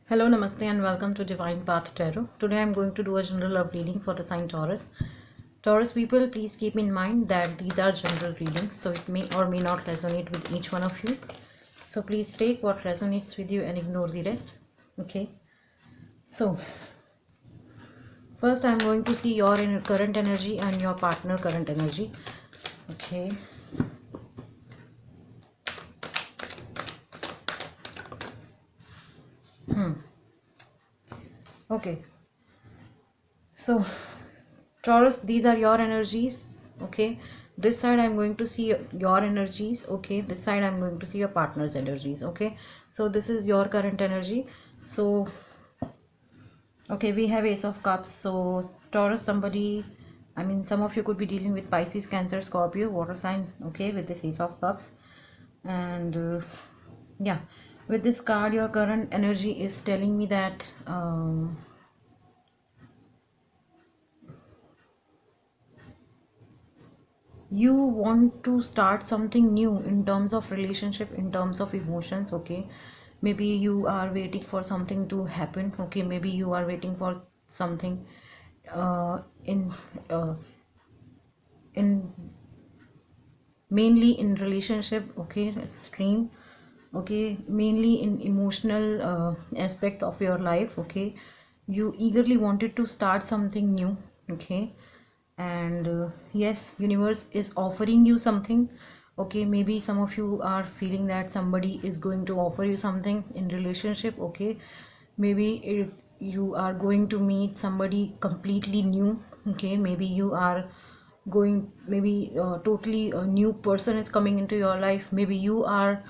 Hello, Namaste, and welcome to Divine Path Tarot. Today I'm going to do a general love reading for the sign Taurus. Taurus people, please keep in mind that these are general readings, so it may or may not resonate with each one of you. So please take what resonates with you and ignore the rest. Okay. So first I'm going to see your current energy and your partner current energy. Okay. Okay. So Taurus, these are your energies. Okay, this side I'm going to see your energies. Okay, this side I'm going to see your partner's energies. Okay, so this is your current energy. So okay, we have Ace of Cups. So Taurus, somebody, I mean, some of you could be dealing with Pisces, Cancer, Scorpio, water sign. Okay, with this Ace of Cups. And yeah, with this card, your current energy is telling me that you want to start something new in terms of relationship, in terms of emotions. Okay, maybe you are waiting for something to happen. Okay, maybe you are waiting for something uh, in uh, in mainly in relationship. Okay, stream. Okay, mainly in emotional aspect of your life. Okay, you eagerly wanted to start something new. Okay, and yes, universe is offering you something. Okay, maybe some of you are feeling that somebody is going to offer you something in relationship. Okay, maybe you are going to meet somebody completely new. Okay, maybe you are going, maybe totally a new person is coming into your life. Maybe you are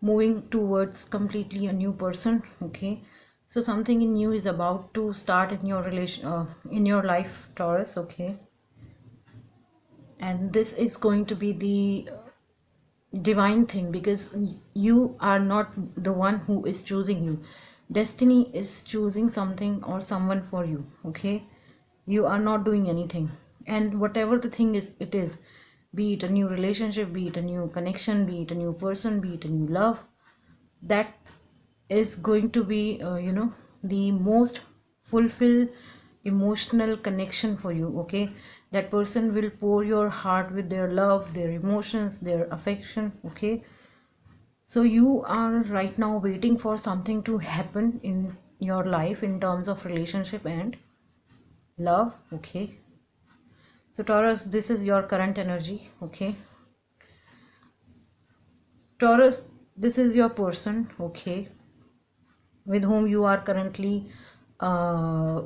moving towards completely a new person. Okay, so something new is about to start in your relation, in your life, Taurus. Okay, and this is going to be the divine thing, because you are not the one who is choosing you. Destiny is choosing something or someone for you. Okay, you are not doing anything, and whatever the thing is, it is, be it a new relationship, be it a new connection, be it a new person, be it a new love, that is going to be the most fulfilled emotional connection for you. Okay, that person will pour your heart with their love, their emotions, their affection. Okay, so you are right now waiting for something to happen in your life in terms of relationship and love. Okay, so Taurus, this is your current energy. Okay, Taurus, this is your person. Okay, with whom you are currently uh,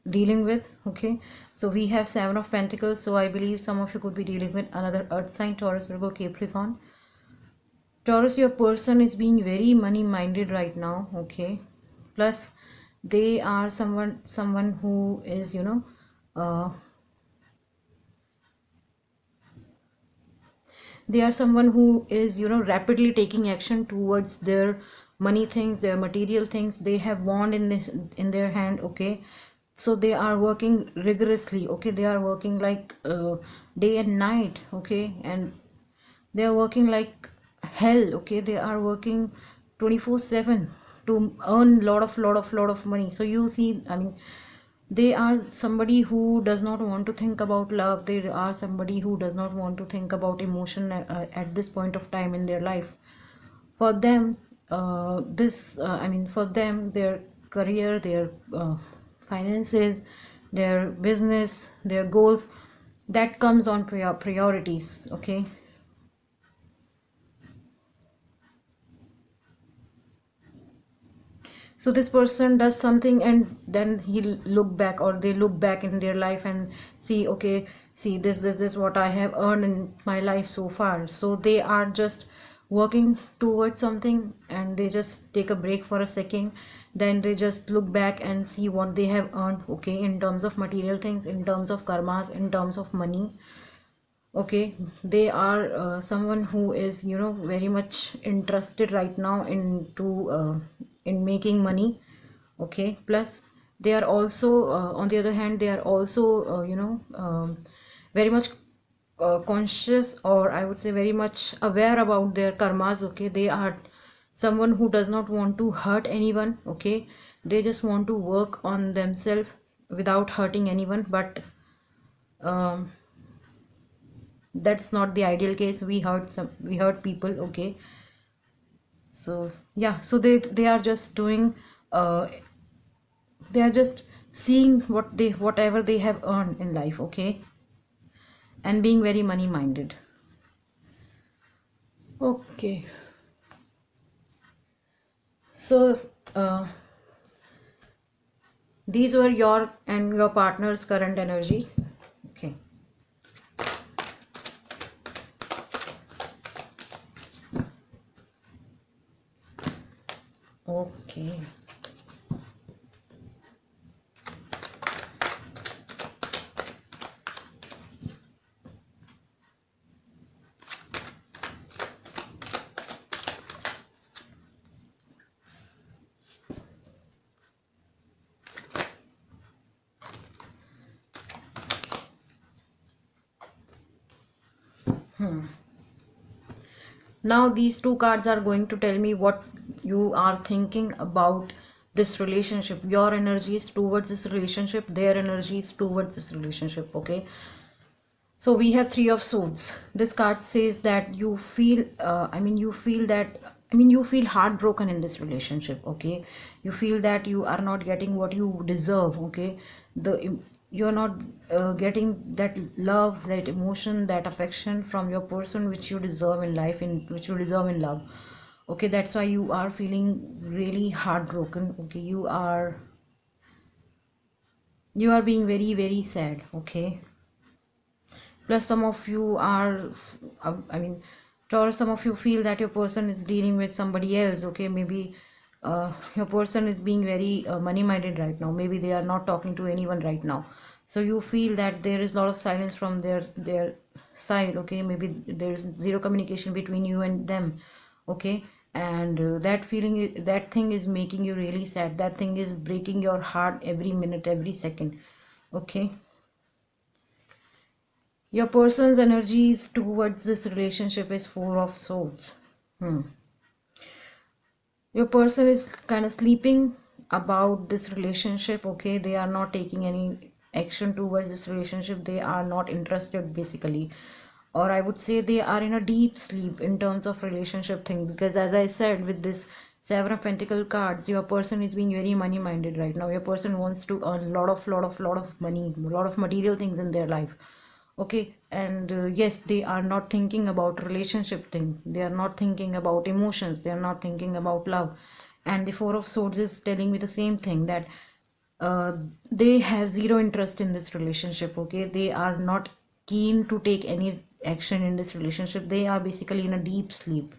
dealing with. Okay, so we have Seven of Pentacles, so I believe some of you could be dealing with another earth sign, Taurus, Virgo, Capricorn. Taurus, your person is being very money minded right now. Okay, plus they are someone who is uh, they are someone who is rapidly taking action towards their money things, their material things. They have wand in this in their hand. Okay, so they are working rigorously. Okay, they are working like day and night. Okay, and they are working like hell. Okay, they are working 24/7 to earn lot of money. So you see, I mean, they are somebody who does not want to think about love. They are somebody who does not want to think about emotion at this point of time in their life. For them, I mean, for them, their career, their finances, their business, their goals, that comes on priorities. Okay, so this person does something, and then he'll look back, or they look back in their life and see, okay, see, this what I have earned in my life so far. So they are just working towards something, and they just take a break for a second, then they just look back and see what they have earned. Okay, in terms of material things, in terms of karmas, in terms of money. Okay, they are someone who is very much interested right now into in making money. Okay, plus they are also on the other hand, they are also very much conscious, or I would say very much aware about their karmas. Okay, they are someone who does not want to hurt anyone. Okay, they just want to work on themselves without hurting anyone. But um, that's not the ideal case. We hurt people. Okay, so yeah, so they are just doing uh, they are just seeing whatever they have earned in life. Okay, and being very money minded. Okay, so these were your and your partner's current energy. Okay. Okay. Now these two cards are going to tell me what you are thinking about this relationship. Your energies towards this relationship, their energies towards this relationship. Okay, so we have three of swords. This card says that you feel you feel heartbroken in this relationship. Okay, you feel that you are not getting what you deserve. Okay, you're not getting that love, that emotion, that affection from your person which you deserve in life, in which you deserve in love. Okay, that's why you are feeling really heartbroken. Okay, you are being very very sad. Okay, plus some of you are I mean or some of you feel that your person is dealing with somebody else. Okay, maybe your person is being very money minded right now. Maybe they are not talking to anyone right now, so you feel that there is a lot of silence from their side. Okay, maybe there is zero communication between you and them. Okay, and that thing is making you really sad. That thing is breaking your heart every minute, every second. Okay, your person's energies towards this relationship is four of swords. Hmm. Your person is kind of sleeping about this relationship. Okay, they are not taking any action towards this relationship. They are not interested basically, or I would say they are in a deep sleep in terms of relationship thing, because as I said, with this seven of pentacle cards, your person is being very money minded right now. Your person wants to earn a lot of money, a lot of material things in their life. Okay, and yes, they are not thinking about relationship thing. They are not thinking about emotions. They are not thinking about love. And the four of swords is telling me the same thing, that uh, they have zero interest in this relationship. Okay, they are not keen to take any action in this relationship. They are basically in a deep sleep.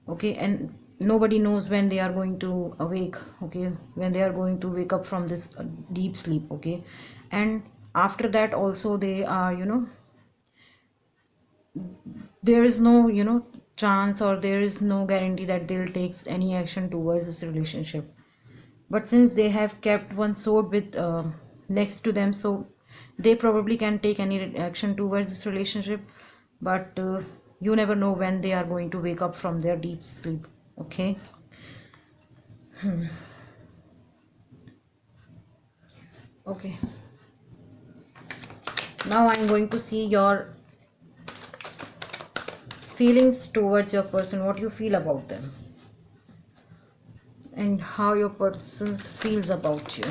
Okay, and nobody knows when they are going to awake. Okay, when they are going to wake up from this deep sleep. Okay, and after that also they are, there is no, chance, or there is no guarantee that they'll take any action towards this relationship. But since they have kept one sword with next to them, so they probably can take any action towards this relationship. But you never know when they are going to wake up from their deep sleep. Okay. Okay, now I'm going to see your feelings towards your person, what you feel about them, and how your person feels about you.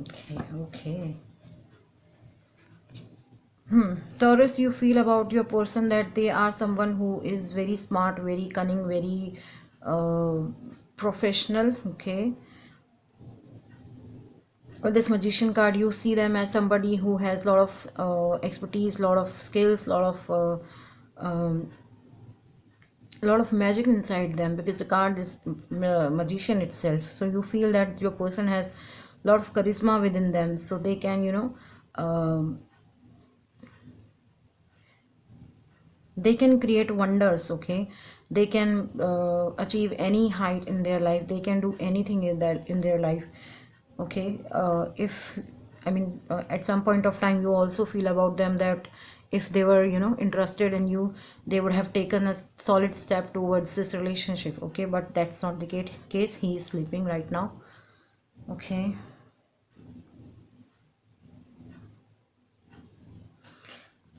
Okay, okay. Taurus, you feel about your person that they are someone who is very smart, very cunning, very uh, professional. Okay. With this magician card, you see them as somebody who has a lot of expertise, lot of skills, um, lot of magic inside them, because the card is magician itself. So you feel that your person has a lot of charisma within them, so they can, they can create wonders. Okay, they can achieve any height in their life. They can do anything in their life. Okay, if at some point of time you also feel about them that if they were, you know, interested in you, they would have taken a solid step towards this relationship. Okay, but that's not the case. He is sleeping right now. Okay,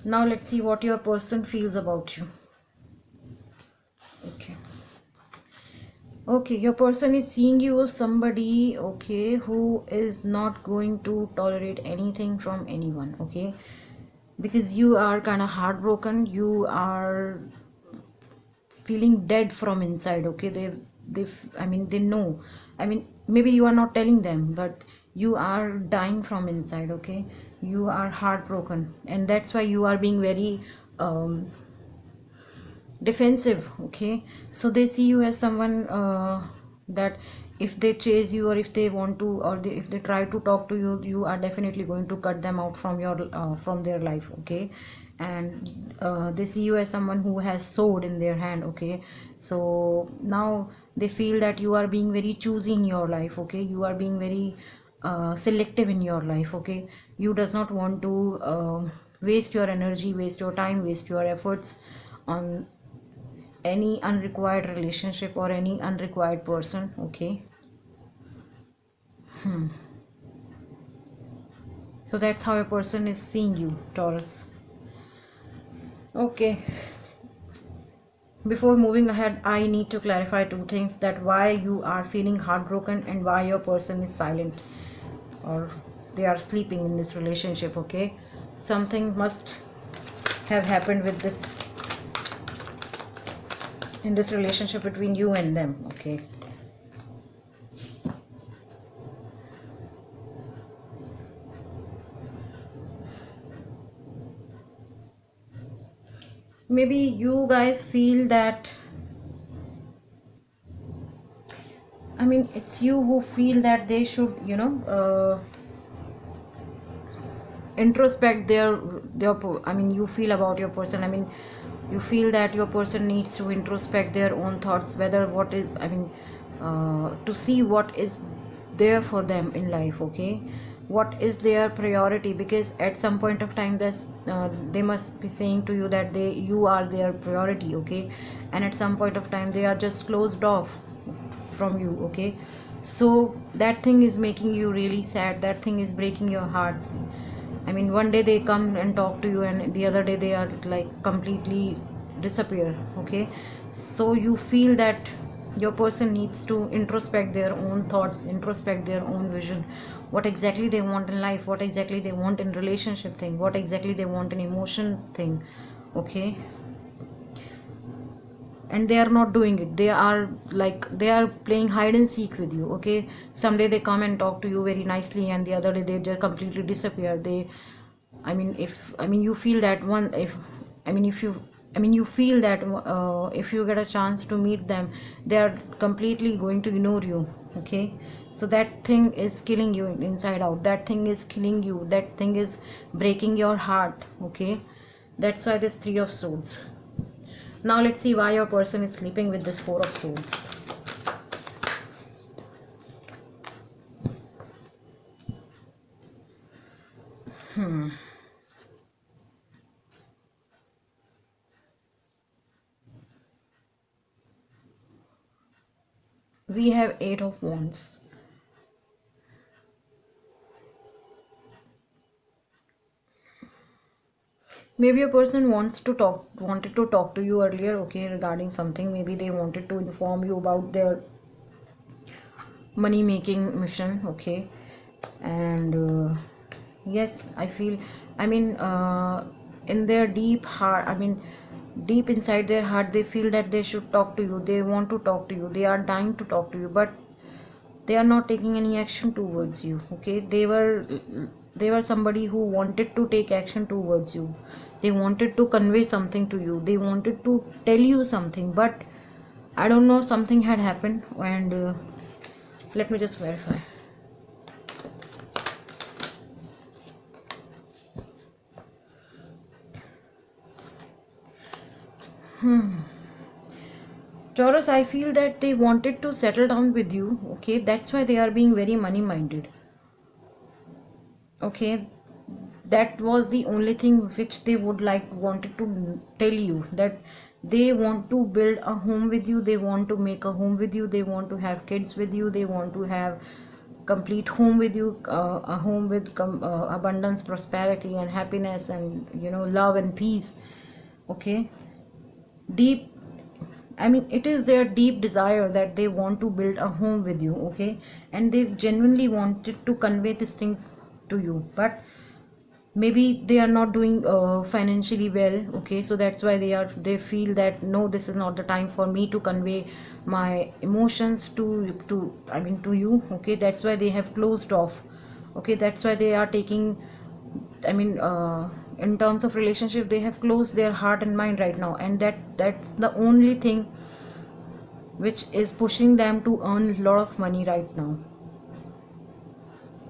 now let's see what your person feels about you. Okay, okay, your person is seeing you as somebody, okay, who is not going to tolerate anything from anyone. Okay, because you are kind of heartbroken, you are feeling dead from inside. Okay, I mean, they know, I mean, maybe you are not telling them, but you are dying from inside. Okay, you are heartbroken, and that's why you are being very defensive. Okay, so they see you as someone that if they chase you, or if they want to, or if they try to talk to you, you are definitely going to cut them out from your from their life. Okay, and they see you as someone who has sword in their hand. Okay, so now they feel that you are being very choosy in your life. Okay, you are being very selective in your life. Okay, you does not want to waste your energy, waste your time, waste your efforts on any unrequired relationship or any unrequired person. Okay, so that's how a person is seeing you, Taurus. Okay, before moving ahead, I need to clarify two things: that why you are feeling heartbroken and why your person is silent, or they are sleeping in this relationship. Okay, something must have happened with this, in this relationship between you and them. Okay, maybe you guys feel that, I mean, it's you who feel that they should, you know, introspect I mean, you feel about your person, I mean, you feel that your person needs to introspect their own thoughts, whether what is, I mean, to see what is there for them in life. Okay, what is their priority, because at some point of time they must be saying to you that you are their priority. Okay, and at some point of time they are just closed off from you. Okay, so that thing is making you really sad, that thing is breaking your heart. I mean, one day they come and talk to you, and the other day they are like completely disappear. Okay, so you feel that your person needs to introspect their own thoughts, introspect their own vision, what exactly they want in life, what exactly they want in relationship thing, what exactly they want in emotion thing. Okay, and they are not doing it, they are like, they are playing hide and seek with you. Okay, someday they come and talk to you very nicely, and the other day they just completely disappear. They, I mean, if, I mean, you feel that one, if, I mean, if you, I mean, you feel that if you get a chance to meet them, they are completely going to ignore you. Okay, so that thing is killing you inside out, that thing is killing you, that thing is breaking your heart. Okay, that's why this Three of Swords. Now let's see why your person is sleeping with this Four of Swords. We have Eight of Wands. Maybe a person wanted to talk to you earlier. Okay, regarding something, maybe they wanted to inform you about their money making mission. Okay, and yes, I feel, I mean, in their deep heart, I mean, deep inside their heart, they feel that they should talk to you, they want to talk to you, they are dying to talk to you, but they are not taking any action towards you. Okay, they were somebody who wanted to take action towards you, they wanted to convey something to you, they wanted to tell you something, but I don't know, something had happened. And let me just verify. Taurus, I feel that they wanted to settle down with you. Okay, that's why they are being very money minded. Okay, that was the only thing which they would like wanted to tell you, that they want to build a home with you, they want to make a home with you, they want to have kids with you, they want to have complete home with you, a home with abundance, prosperity and happiness, and love and peace. Okay, deep, I mean, it is their deep desire that they want to build a home with you. Okay, and they genuinely wanted to convey this thing to you, but maybe they are not doing financially well. Okay, so that's why they feel that no, this is not the time for me to convey my emotions to I mean to you. Okay, that's why they have closed off. Okay, that's why they are taking, I mean, in terms of relationship, they have closed their heart and mind right now, and that's the only thing which is pushing them to earn a lot of money right now.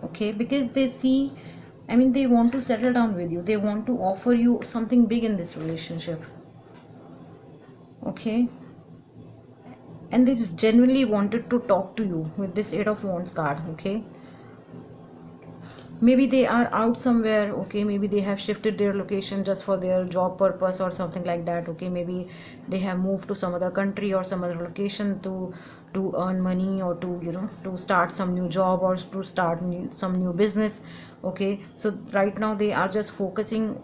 Okay, because they see, I mean, they want to settle down with you, they want to offer you something big in this relationship. Okay, and they genuinely wanted to talk to you with this Eight of Wands card. Okay, maybe they are out somewhere. Okay, maybe they have shifted their location just for their job purpose or something like that. Okay, maybe they have moved to some other country or some other location to earn money, or to to start some new job, or to start some new business. Okay, so right now they are just focusing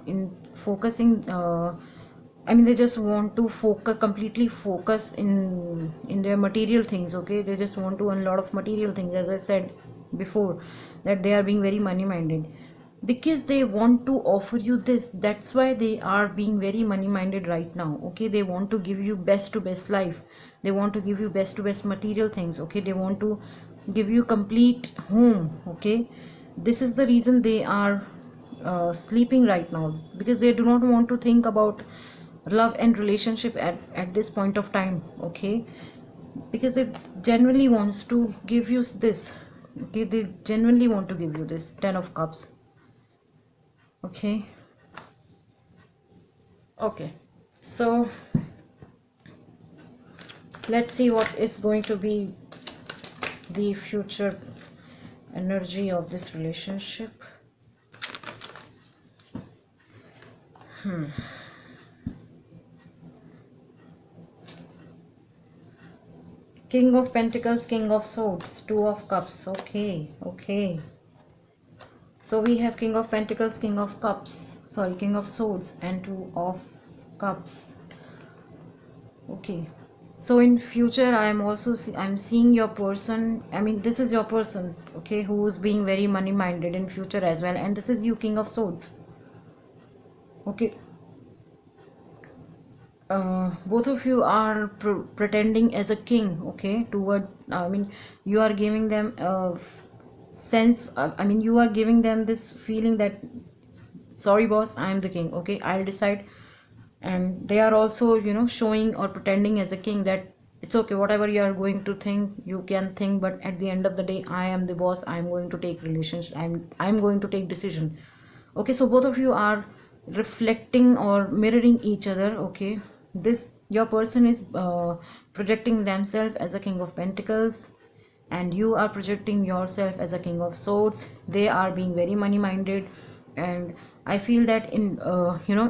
I mean, they just want to completely focus in their material things. Okay, they just want to earn a lot of material things, as I said before, that they are being very money minded, because they want to offer you this. That's why they are being very money minded right now. Okay, they want to give you best to best life, they want to give you best to best material things. Okay, they want to give you complete home. Okay, this is the reason they are sleeping right now, because they do not want to think about love and relationship at this point of time. Okay, because they genuinely wants to give you this. Okay, they genuinely want to give you this Ten of Cups. Okay, okay, so let's see what is going to be the future energy of this relationship. King of Pentacles, King of Swords, Two of Cups. Okay, okay, so we have King of Pentacles, King of Cups, sorry, King of Swords and Two of Cups. Okay, so in future I am also I'm seeing your person, I mean, this is your person. Okay, who is being very money minded in future as well, and this is you, King of Swords. Okay, both of you are pretending as a king. Okay, toward, I mean, you are giving them a sense, I mean, you are giving them this feeling that, sorry boss, I am the king. Okay, I'll decide. And they are also showing or pretending as a king, that it's okay, whatever you are going to think, you can think, but at the end of the day, I am the boss, I'm going to take relationship, I'm going to take decision. Okay, so both of you are reflecting or mirroring each other. Okay, this, your person is projecting themselves as a King of Pentacles, and you are projecting yourself as a King of Swords. They are being very money minded, and I feel that in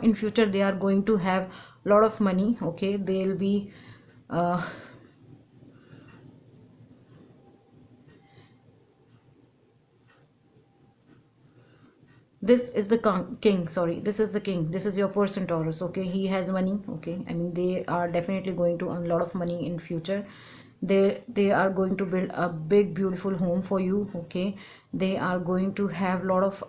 in future they are going to have a lot of money. Okay, they'll be this is the king, sorry, this is the king, this is your person, Taurus. Okay, he has money. Okay, I mean, they are definitely going to earn a lot of money in future. They are going to build a big beautiful home for you. Okay, they are going to have a lot of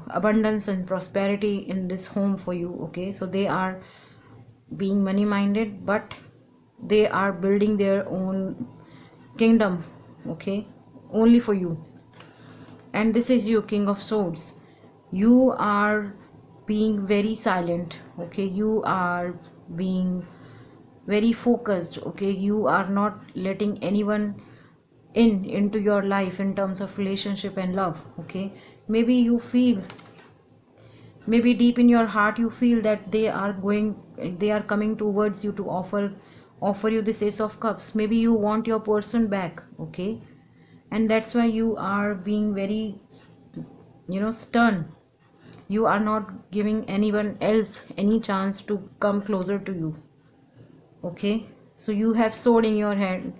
abundance and prosperity in this home for you. Okay, so they are being money minded, but they are building their own kingdom. Okay, only for you. And this is you, King of Swords. You are being very silent. Okay, you are being very focused. Okay, you are not letting anyone into your life in terms of relationship and love. Okay, maybe you feel, maybe deep in your heart you feel that they are coming towards you to offer you this Ace of Cups. Maybe you want your person back. Okay, and that's why you are being very, stern. You are not giving anyone else any chance to come closer to you. Okay, so you have sword in your hand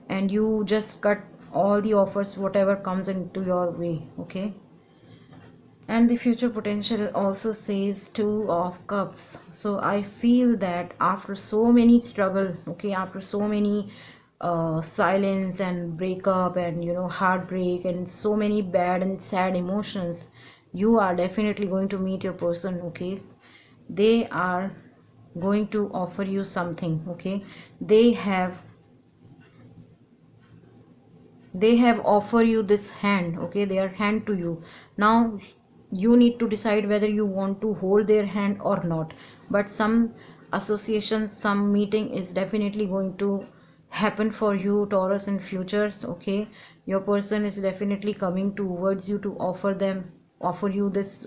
and you just cut all the offers whatever comes into your way. Okay, and the future potential also says two of cups. So I feel that after so many struggle, okay, after so many silence and breakup and heartbreak and so many bad and sad emotions, you are definitely going to meet your person. Okay, they are going to offer you something. Okay, they have offered you this hand. Okay, their hand to you. Now you need to decide whether you want to hold their hand or not. But some association, some meeting is definitely going to happen for you, Taurus, in futures. Okay, your person is definitely coming towards you to offer you this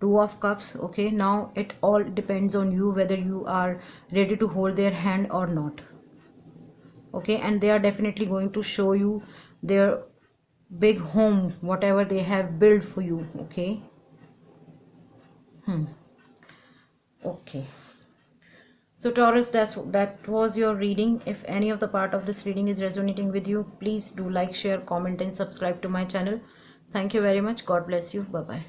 two of cups. Okay, now it all depends on you whether you are ready to hold their hand or not. Okay, and they are definitely going to show you their big home, whatever they have built for you. Okay. Okay, so Taurus, that was your reading. If any of the part of this reading is resonating with you, please do like, share, comment and subscribe to my channel. Thank you very much. God bless you. Bye bye.